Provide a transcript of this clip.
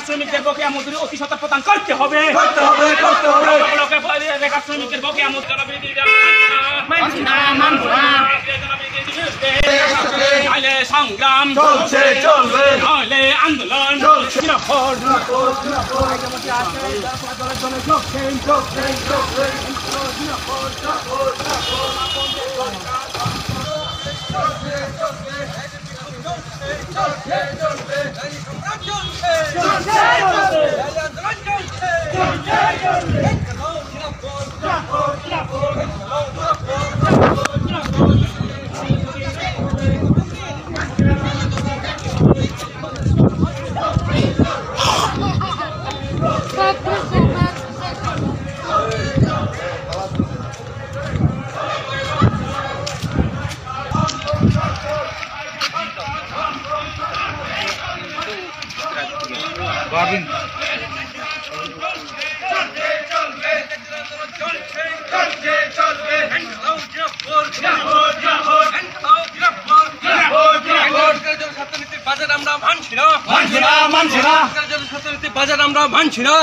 শ্রমিকদের বকেয়া মজুরি অতি সত্বর প্রদান করতে হবে। বেকার শ্রমিকদের বকেয়া মজুরি সংগ্রাম চলছে, চলবে, আন্দোলন চলছে। বাজার আমরা মানছি না।